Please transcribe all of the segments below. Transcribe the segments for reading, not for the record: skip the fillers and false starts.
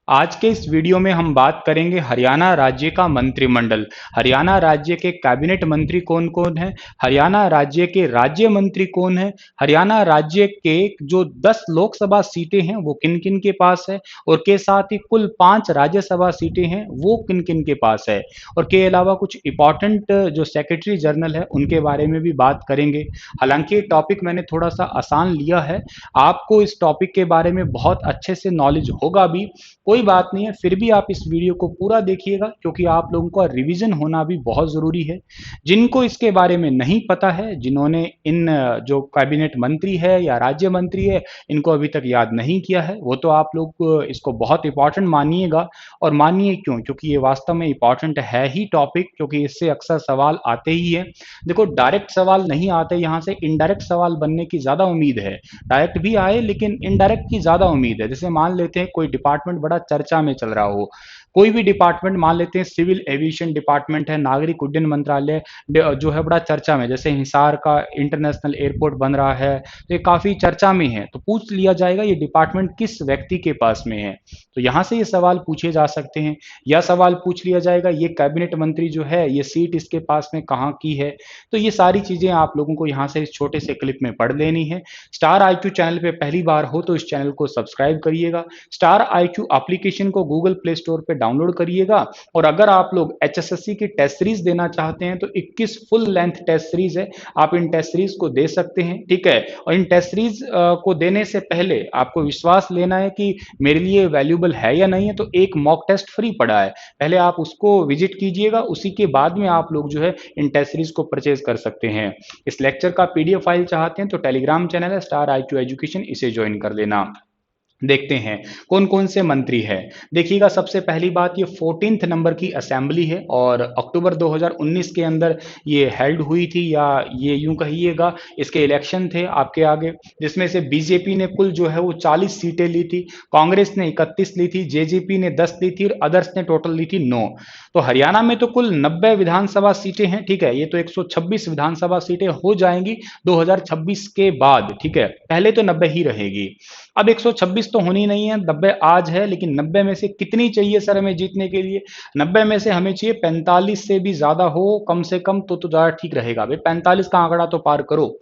आज के इस वीडियो में हम बात करेंगे हरियाणा राज्य का मंत्रिमंडल। हरियाणा राज्य के कैबिनेट मंत्री कौन कौन है, हरियाणा राज्य के राज्य मंत्री कौन है, हरियाणा राज्य के जो 10 लोकसभा सीटें हैं वो किन किन के पास है, और के साथ ही कुल 5 राज्यसभा सीटें हैं वो किन किन के पास है, और के अलावा कुछ इंपॉर्टेंट जो सेक्रेटरी जनरल है उनके बारे में भी बात करेंगे। हालांकि ये टॉपिक मैंने थोड़ा सा आसान लिया है, आपको इस टॉपिक के बारे में बहुत अच्छे से नॉलेज होगा भी, कोई बात नहीं है, फिर भी आप इस वीडियो को पूरा देखिएगा क्योंकि आप लोगों का रिवीजन होना भी बहुत ज़रूरी है। जिनको इसके बारे में नहीं पता है, जिन्होंने इन जो कैबिनेट मंत्री है या राज्य मंत्री है इनको अभी तक याद नहीं किया है, वो तो आप लोग इसको बहुत इंपॉर्टेंट मानिएगा। और मानिए क्यों, क्योंकि ये वास्तव में इंपॉर्टेंट है ही टॉपिक, क्योंकि इससे अक्सर सवाल आते ही है। देखो, डायरेक्ट सवाल नहीं आते, यहाँ से इनडायरेक्ट सवाल बनने की ज़्यादा उम्मीद है। डायरेक्ट भी आए लेकिन इनडायरेक्ट की ज़्यादा उम्मीद है। जैसे मान लेते हैं कोई डिपार्टमेंट बड़ा चर्चा में चल रहा हो, कोई भी डिपार्टमेंट, मान लेते हैं सिविल एविएशन डिपार्टमेंट है, नागरिक उड्डयन मंत्रालय जो है बड़ा चर्चा में, जैसे हिसार का इंटरनेशनल एयरपोर्ट बन रहा है तो ये काफी चर्चा में है, तो पूछ लिया जाएगा ये डिपार्टमेंट किस व्यक्ति के पास में है। तो यहां से ये सवाल पूछे जा सकते हैं, या सवाल पूछ लिया जाएगा ये कैबिनेट मंत्री जो है ये सीट इसके पास में कहाँ की है। तो ये सारी चीजें आप लोगों को यहाँ से इस छोटे से क्लिप में पढ़ लेनी है। स्टार आईक्यू चैनल पे पहली बार हो तो इस चैनल को सब्सक्राइब करिएगा। स्टार आईक्यू एप्लीकेशन को गूगल प्ले स्टोर पे डाउनलोड करिएगा। और अगर आप लोग एचएसएससी की टेस्ट सीरीज देना चाहते हैं तो 21 फुल लेंथ टेस्ट सीरीज है, आप इन टेस्ट सीरीज को दे सकते हैं, ठीक है। और इन टेस्ट सीरीज को देने से पहले आपको विश्वास लेना है कि मेरे लिए वैल्यूएबल है या नहीं है, तो एक मॉक टेस्ट फ्री पड़ा है, पहले आप उसको विजिट कीजिएगा, उसी के बाद में आप लोग जो है इन टेस्ट सीरीज को परचेज कर सकते हैं। इस लेक्चर का पीडीएफ फाइल चाहते हैं तो टेलीग्राम चैनल है स्टार आईक्यू एजुकेशन, इसे ज्वाइन कर लेना। देखते हैं कौन कौन से मंत्री हैं। देखिएगा, सबसे पहली बात, ये 14th नंबर की असेंबली है और अक्टूबर 2019 के अंदर ये हेल्ड हुई थी, या ये यूं कहिएगा इसके इलेक्शन थे आपके आगे, जिसमें से बीजेपी ने कुल जो है वो 40 सीटें ली थी, कांग्रेस ने 31 ली थी, जेजेपी ने 10 ली थी और अदर्स ने टोटल ली थी 9। तो हरियाणा में तो कुल 90 विधानसभा सीटें हैं, ठीक है। ये तो 126 विधानसभा सीटें हो जाएंगी 2026 के बाद, ठीक है, पहले तो 90 ही रहेगी। अब 126 तो होनी नहीं है, 90 आज है, लेकिन 90 में से कितनी चाहिए सर हमें जीतने के लिए? 90 में से हमें चाहिए 45 से भी ज्यादा हो कम से कम, तो ज्यादा ठीक रहेगा भाई, 45 का आंकड़ा तो पार करो।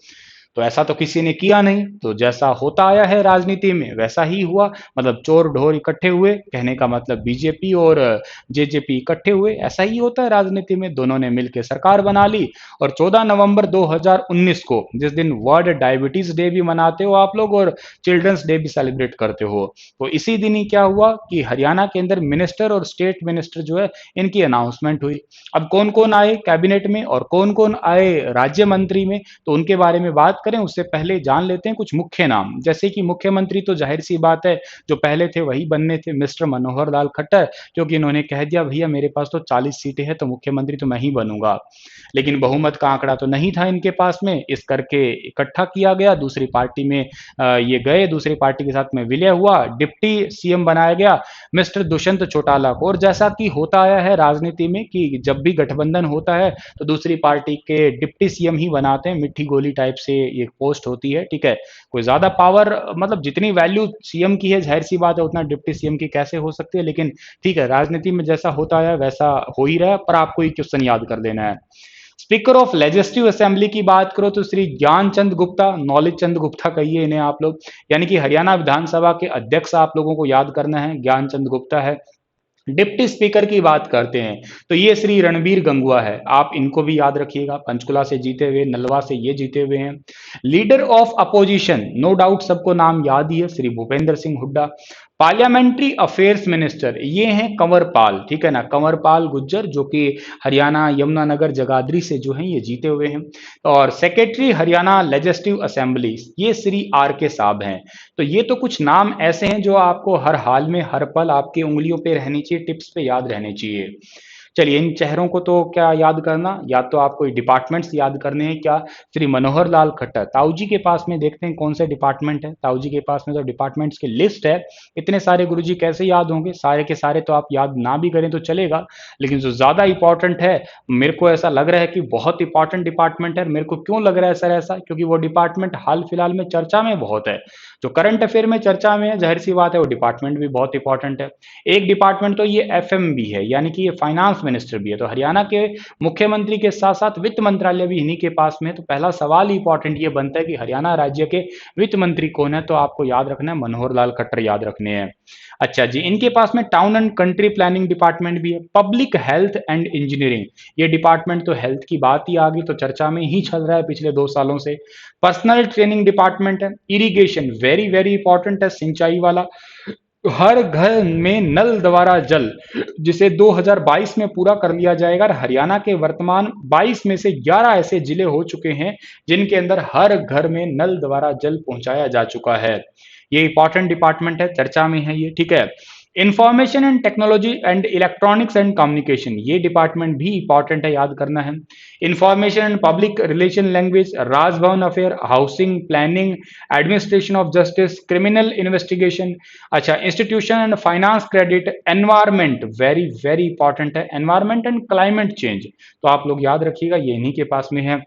तो ऐसा तो किसी ने किया नहीं, तो जैसा होता आया है राजनीति में वैसा ही हुआ, मतलब चोर ढोर इकट्ठे हुए, कहने का मतलब बीजेपी और जेजेपी इकट्ठे हुए, ऐसा ही होता है राजनीति में, दोनों ने मिलकर सरकार बना ली। और 14 नवंबर 2019 को, जिस दिन वर्ल्ड डायबिटीज डे भी मनाते हो आप लोग और चिल्ड्रंस डे भी सेलिब्रेट करते हो, तो इसी दिन ही क्या हुआ कि हरियाणा के अंदर मिनिस्टर और स्टेट मिनिस्टर जो है इनकी अनाउंसमेंट हुई। अब कौन कौन आए कैबिनेट में और कौन कौन आए राज्य मंत्री में, तो उनके बारे में बात करें उससे पहले जान लेते हैं कुछ मुख्य नाम। जैसे कि मुख्यमंत्री तो जाहिर सी बात है जो पहले थे वही बनने थे, मिस्टर मनोहर लाल खट्टर, क्योंकि इन्होंने कह दिया भैया मेरे पास तो 40 सीटें हैं तो मुख्यमंत्री तो मैं ही बनूंगा। लेकिन बहुमत का आंकड़ा तो नहीं था इनके पास में, इस करके इकट्ठा किया गया, दूसरी पार्टी में ये गए, दूसरी पार्टी के साथ में विलय हुआ, डिप्टी सीएम बनाया गया मिस्टर दुष्यंत चौटाला को। और जैसा कि होता आया है राजनीति में कि जब भी गठबंधन होता है तो दूसरी पार्टी के डिप्टी सीएम ही बनाते हैं, मिट्टी गोली टाइप से ये पोस्ट होती है, ठीक है। कोई ज्यादा पावर, मतलब जितनी वैल्यू सीएम की है जाहिर सी बात है उतना डिप्टी सीएम की कैसे हो सकती है, लेकिन ठीक है, राजनीति में जैसा होता है वैसा हो ही रहा है, पर आपको ये क्वेश्चन याद कर देना है। स्पीकर ऑफ लेजिस्लेटिव असेंबली की बात करो तो श्री ज्ञान चंद गुप्ता, नॉलेज चंद गुप्ता कहिए इन्हें आप लोग, यानी कि हरियाणा विधानसभा के अध्यक्ष आप लोगों को याद करना है, ज्ञान चंद गुप्ता है। डिप्टी स्पीकर की बात करते हैं तो ये श्री रणबीर गंगुआ है, आप इनको भी याद रखिएगा, पंचकुला से जीते हुए, नलवा से ये जीते हुए हैं। Leader of opposition, no doubt सबको नाम याद ही है, Shri Bhupinder Singh Hooda. Parliamentary affairs minister ये हैं कंवर पाल, ठीक है ना, कंवर पाल गुज्जर, जो कि हरियाणा यमुनानगर जगाधरी से जो है ये जीते हुए हैं। और सेक्रेटरी हरियाणा लेजिस्लेटिव असेंबली ये श्री आर के साहब हैं। तो ये तो कुछ नाम ऐसे हैं जो आपको हर हाल में हर पल आपकी उंगलियों पे रहनी चाहिए, टिप्स पे याद रहने चाहिए। चलिए, इन चेहरों को तो क्या याद करना, या तो आपको डिपार्टमेंट्स याद करने हैं क्या। श्री मनोहर लाल खट्टर, ताऊ जी के पास में देखते हैं कौन से डिपार्टमेंट है, ताऊ जी के पास में तो डिपार्टमेंट्स की लिस्ट है, इतने सारे गुरुजी कैसे याद होंगे, सारे के सारे तो आप याद ना भी करें तो चलेगा, लेकिन जो ज्यादा इंपॉर्टेंट है, मेरे को ऐसा लग रहा है कि बहुत इंपॉर्टेंट डिपार्टमेंट है। मेरे को क्यों लग रहा है सर ऐसा, क्योंकि वो डिपार्टमेंट हाल फिलहाल में चर्चा में बहुत है, जो करंट अफेयर में चर्चा में है, जाहिर सी बात है वो डिपार्टमेंट भी बहुत इंपॉर्टेंट है। एक डिपार्टमेंट तो ये एफएम भी है, यानी कि ये फाइनेंस मिनिस्टर भी है। तो हरियाणा के मुख्यमंत्री के साथ साथ वित्त मंत्रालय भी इन्हीं के पास में है। तो पहला सवाल ही इंपॉर्टेंट ये बनता है कि हरियाणा राज्य के वित्त मंत्री कौन है, तो आपको याद रखना है मनोहर लाल खट्टर याद रखने हैं। अच्छा जी, इनके पास में town and country planning department भी है। पब्लिक हेल्थ एंड इंजीनियरिंग, ये डिपार्टमेंट तो हेल्थ की बात ही आ गई तो चर्चा में ही चल रहा है पिछले 2 सालों से। पर्सनल ट्रेनिंग डिपार्टमेंट है। इरिगेशन वेरी वेरी इंपॉर्टेंट है, सिंचाई वाला। हर घर में नल द्वारा जल, जिसे 2022 में पूरा कर लिया जाएगा। और हरियाणा के वर्तमान 22 में से 11 ऐसे जिले हो चुके हैं जिनके अंदर हर घर में नल द्वारा जल पहुंचाया जा चुका है। ये इंपॉर्टेंट डिपार्टमेंट है, चर्चा में है ये, ठीक है। Information and technology and electronics and communication, ये डिपार्टमेंट भी इंपॉर्टेंट है, याद करना है। Information and public relation language, Raj Bhavan affair, housing planning, administration of justice, criminal investigation. अच्छा, institution and finance credit, environment very very important है, एनवायरमेंट एंड क्लाइमेट चेंज, तो आप लोग याद रखिएगा ये इन्हीं के पास में है।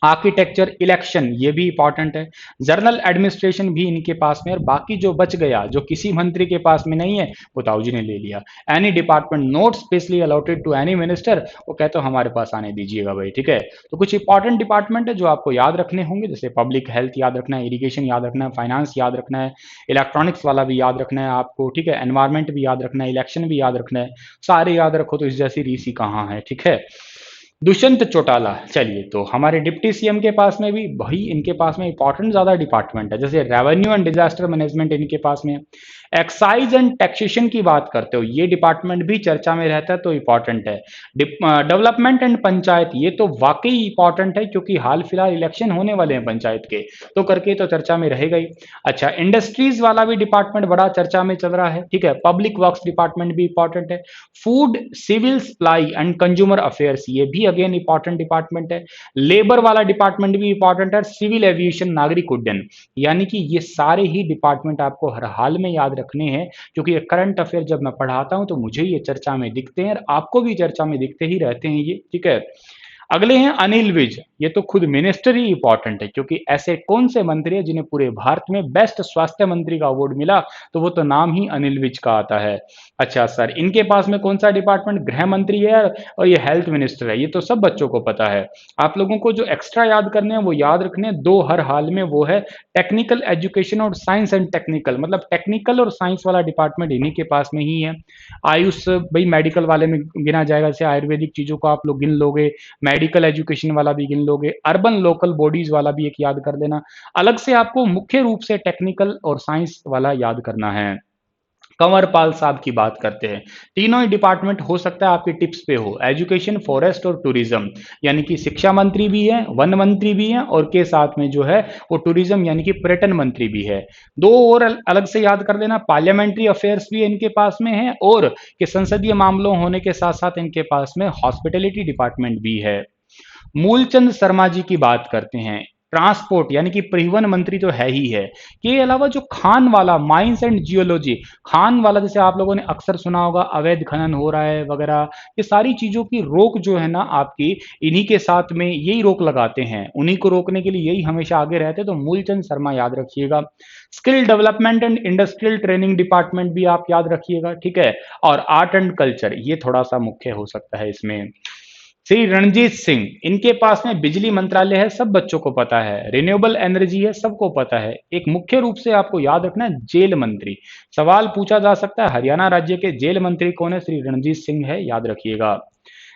आर्किटेक्चर, इलेक्शन, ये भी इंपॉर्टेंट है। जर्नल एडमिनिस्ट्रेशन भी इनके पास में। और बाकी जो बच गया, जो किसी मंत्री के पास में नहीं है, वो ताऊ जी ने ले लिया। Any department not specially allotted to any minister, वो कहते हो हमारे पास आने दीजिएगा भाई, ठीक है। तो कुछ इंपॉर्टेंट डिपार्टमेंट है जो आपको याद रखने होंगे, जैसे पब्लिक हेल्थ याद रखना है, इरिगेशन याद रखना है, फाइनेंस याद रखना है, इलेक्ट्रॉनिक्स वाला भी याद रखना है आपको, ठीक है। एनवायरमेंट भी याद रखना है, इलेक्शन भी याद रखना है। सारे याद रखो तो इस जैसी रीसी कहाँ है, ठीक है। दुष्यंत चौटाला, चलिए, तो हमारे डिप्टी सीएम के पास में भी भाई इनके पास में इंपॉर्टेंट ज्यादा डिपार्टमेंट है, जैसे रेवेन्यू एंड डिजास्टर मैनेजमेंट इनके पास में। एक्साइज एंड टैक्सेशन की बात करते हो, ये डिपार्टमेंट भी चर्चा में रहता है तो इंपॉर्टेंट है। डेवलपमेंट एंड पंचायत, ये तो वाकई इंपॉर्टेंट है क्योंकि हाल फिलहाल इलेक्शन होने वाले हैं पंचायत के, तो करके तो चर्चा में रहेगा ही। अच्छा, इंडस्ट्रीज वाला भी डिपार्टमेंट बड़ा चर्चा में चल रहा है, ठीक है। पब्लिक वर्क्स डिपार्टमेंट भी इंपॉर्टेंट है। Food, civil supply and consumer affairs, ये भी अगेन इंपॉर्टेंट डिपार्टमेंट है। लेबर वाला डिपार्टमेंट भी इंपॉर्टेंट है। सिविल एविएशन, नागरिक उड्डयन, यानी कि ये सारे ही डिपार्टमेंट आपको हर हाल में याद रखने हैं, क्योंकि ये करंट अफेयर जब मैं पढ़ाता हूं तो मुझे ये चर्चा में दिखते हैं और आपको भी चर्चा में दिखते ही रहते हैं ये, ठीक है। अगले हैं अनिल विज, ये तो खुद मिनिस्टर ही इंपॉर्टेंट है, क्योंकि ऐसे कौन से मंत्री है जिन्हें पूरे भारत में बेस्ट स्वास्थ्य मंत्री का अवार्ड मिला, तो वो तो नाम ही अनिल विज का आता है। अच्छा सर, इनके पास में कौन सा डिपार्टमेंट, गृह मंत्री है और ये हेल्थ मिनिस्टर है, ये तो सब बच्चों को पता है। आप लोगों को जो एक्स्ट्रा याद करने हैं वो याद रखने हैं दो हर हाल में, वो है टेक्निकल एजुकेशन और साइंस एंड टेक्निकल, मतलब टेक्निकल और साइंस वाला डिपार्टमेंट इन्हीं के पास में ही है। आयुष भाई मेडिकल वाले में गिना जाएगा, जैसे आयुर्वेदिक चीजों को आप लोग गिन लोगे, मेडिकल एजुकेशन वाला भी गिन लोगे, अर्बन लोकल बॉडीज वाला भी एक याद कर देना। अलग से आपको मुख्य रूप से टेक्निकल और साइंस वाला याद करना है। कंवरपाल साहब की बात करते हैं, तीनों ही डिपार्टमेंट हो सकता है आपके टिप्स पे हो, एजुकेशन, फॉरेस्ट और टूरिज्म, यानी कि शिक्षा मंत्री भी है, वन मंत्री भी है, और के साथ में जो है वो टूरिज्म यानी कि पर्यटन मंत्री भी है। दो और अलग से याद कर देना, पार्लियामेंट्री अफेयर्स भी इनके पास में है, और कि संसदीय मामलों होने के साथ साथ इनके पास में हॉस्पिटैलिटी डिपार्टमेंट भी है। मूलचंद शर्मा जी की बात करते हैं, ट्रांसपोर्ट यानी कि परिवहन मंत्री तो है ही है। के अलावा जो खान वाला, माइंस एंड जियोलॉजी, खान वाला जैसे आप लोगों ने अक्सर सुना होगा, अवैध खनन हो रहा है वगैरह, ये सारी चीजों की रोक जो है ना आपकी, इन्हीं के साथ में यही रोक लगाते हैं, उन्हीं को रोकने के लिए यही हमेशा आगे रहते हैं, तो मूलचंद शर्मा याद रखिएगा। Skill development and industrial training department भी आप याद रखिएगा, ठीक है। और आर्ट एंड कल्चर, ये थोड़ा सा मुख्य हो सकता है इसमें। श्री रणजीत सिंह, इनके पास में बिजली मंत्रालय है, सब बच्चों को पता है। रिन्यूएबल एनर्जी है, सबको पता है। एक मुख्य रूप से आपको याद रखना है जेल मंत्री, सवाल पूछा जा सकता है हरियाणा राज्य के जेल मंत्री कौन है, श्री रणजीत सिंह है, याद रखिएगा।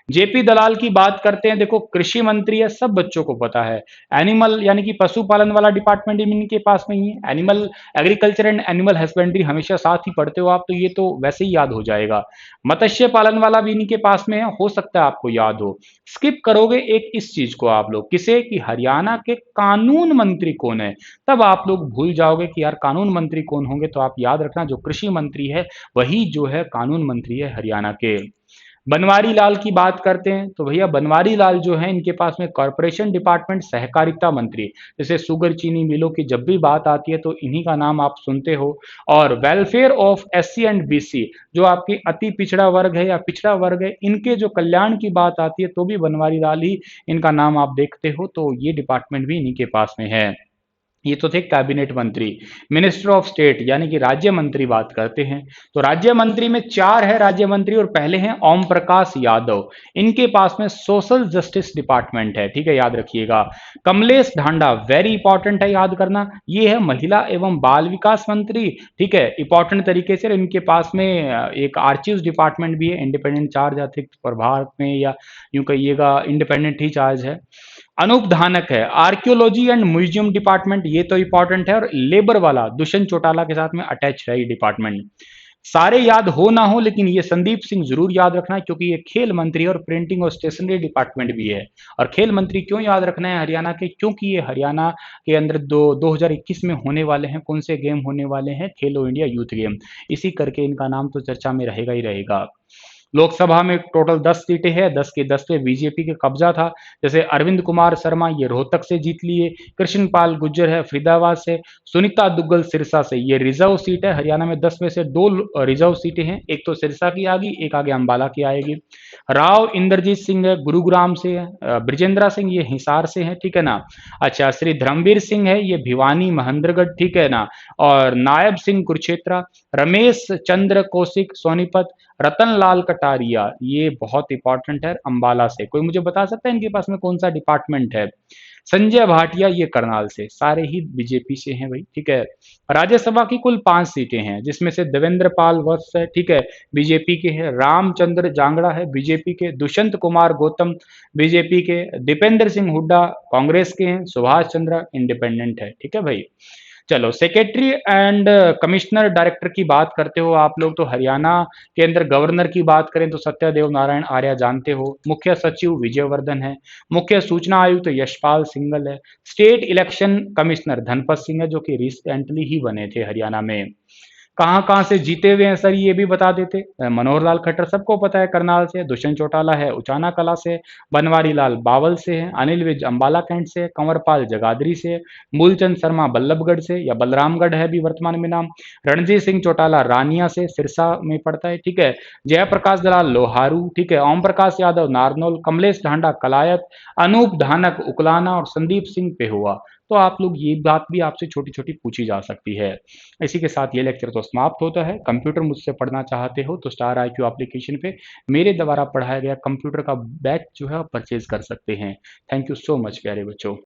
जेपी दलाल की बात करते हैं, देखो कृषि मंत्री है, सब बच्चों को पता है। एनिमल यानी कि पशुपालन वाला डिपार्टमेंट इनके पास में ही है। Animal agriculture and animal husbandry हमेशा साथ ही पढ़ते हो आप, तो ये तो वैसे ही याद हो जाएगा। मत्स्य पालन वाला भी इनके पास में है, हो सकता है आपको याद हो। स्किप करोगे एक इस चीज को आप लोग, किसे, कि हरियाणा के कानून मंत्री कौन है, तब आप लोग भूल जाओगे कि यार कानून मंत्री कौन होंगे, तो आप याद रखना जो कृषि मंत्री है वही जो है कानून मंत्री है हरियाणा के। बनवारी लाल की बात करते हैं, तो भैया बनवारी लाल जो है इनके पास में कॉरपोरेशन डिपार्टमेंट, सहकारिता मंत्री, जैसे शुगर चीनी मिलों की जब भी बात आती है तो इन्हीं का नाम आप सुनते हो। और welfare of SC and BC, जो आपकी अति पिछड़ा वर्ग है या पिछड़ा वर्ग है, इनके जो कल्याण की बात आती है तो भी बनवारी लाल ही इनका नाम आप देखते हो, तो ये डिपार्टमेंट भी इन्हीं के पास में है। ये तो थे कैबिनेट मंत्री। मिनिस्टर ऑफ स्टेट यानी कि राज्य मंत्री बात करते हैं, तो राज्य मंत्री में चार है राज्य मंत्री, और पहले हैं ओम प्रकाश यादव। इनके पास में सोशल जस्टिस डिपार्टमेंट है, ठीक है, याद रखिएगा। कमलेश ढांडा, वेरी इंपॉर्टेंट है याद करना, ये है महिला एवं बाल विकास मंत्री, ठीक है, इंपॉर्टेंट तरीके से। इनके पास में एक आर्चिव्स डिपार्टमेंट भी है, इंडिपेंडेंट चार्ज अतिरिक्त प्रभार में, या यूं कहिएगा इंडिपेंडेंट ही चार्ज है। अनूप धानक है आर्कियोलॉजी एंड म्यूजियम डिपार्टमेंट, ये तो इंपॉर्टेंट है। और लेबर वाला दुष्यंत चौटाला के साथ में अटैच है ये डिपार्टमेंट। सारे याद हो ना हो, लेकिन ये संदीप सिंह जरूर याद रखना है, क्योंकि ये खेल मंत्री और प्रिंटिंग और स्टेशनरी डिपार्टमेंट भी है। और खेल मंत्री क्यों याद रखना है हरियाणा के, क्योंकि ये हरियाणा के अंदर 2021 में होने वाले हैं, कौन से गेम होने वाले हैं, खेलो इंडिया यूथ गेम, इसी करके इनका नाम तो चर्चा में रहेगा ही रहेगा। लोकसभा में टोटल 10 सीटें हैं, 10 के 10 पे बीजेपी का कब्जा था। जैसे अरविंद कुमार शर्मा ये रोहतक से जीत लिए, कृष्ण पाल गुर्जर है फरीदाबाद से, सुनीता दुग्गल सिरसा से, ये रिजर्व सीट है। हरियाणा में 10 में से 2 रिजर्व सीटें हैं, एक तो सिरसा की आ गई, एक आगे अम्बाला की आएगी। राव इंद्रजीत सिंह है गुरुग्राम से है, ब्रिजेंद्रा सिंह ये हिसार से है, ठीक है ना। अच्छा, श्री धर्मवीर सिंह है ये भिवानी महेंद्रगढ़, ठीक है ना। और नायब सिंह कुरुक्षेत्रा, रमेश चंद्र कौशिक सोनीपत, रतन लाल कटारिया ये बहुत इंपॉर्टेंट है अंबाला से। कोई मुझे बता सकता है इनके पास में कौन सा डिपार्टमेंट है। संजय भाटिया ये करनाल से, सारे ही बीजेपी से हैं भाई, ठीक है। राज्यसभा की कुल 5 सीटें हैं, जिसमें से देवेंद्र पाल वत्स है, ठीक है, बीजेपी के है। रामचंद्र जांगड़ा है बीजेपी के, दुष्यंत कुमार गौतम बीजेपी के, दीपेंद्र सिंह हुड्डा कांग्रेस के हैं, सुभाष चंद्र इंडिपेंडेंट है, ठीक है भाई। चलो, सेक्रेटरी एंड कमिश्नर डायरेक्टर की बात करते हो आप लोग, तो हरियाणा के अंदर गवर्नर की बात करें तो सत्यदेव नारायण आर्य जानते हो, मुख्य सचिव विजयवर्धन है, मुख्य सूचना आयुक्त यशपाल सिंघल है, state election commissioner Dhanpat Singh है, जो कि रिसेंटली ही बने थे हरियाणा में। कहाँ कहाँ से जीते हुए हैं सर, ये भी बता देते। मनोहर लाल खट्टर सबको पता है करनाल से, दुष्यंत चौटाला है उचाना कला से, बनवारी लाल बावल से है, अनिल विज अंबाला कैंट से, कंवरपाल जगाधरी से, मूलचंद शर्मा बल्लभगढ़ से या बलरामगढ़ है भी वर्तमान में नाम, रणजीत सिंह चौटाला रानिया से सिरसा में पड़ता है, ठीक है, जयप्रकाश दलाल लोहारू, ठीक है, ओम प्रकाश यादव नारनौल, कमलेश ढांडा कलायत, अनूप धानक उकलाना और संदीप सिंह पेहुआ। तो आप लोग ये बात भी आपसे छोटी छोटी पूछी जा सकती है। इसी के साथ ये लेक्चर तो समाप्त होता है। कंप्यूटर मुझसे पढ़ना चाहते हो तो स्टार IQ एप्लीकेशन पे मेरे द्वारा पढ़ाया गया कंप्यूटर का बैच जो है परचेज कर सकते हैं। थैंक यू सो मच प्यारे बच्चों।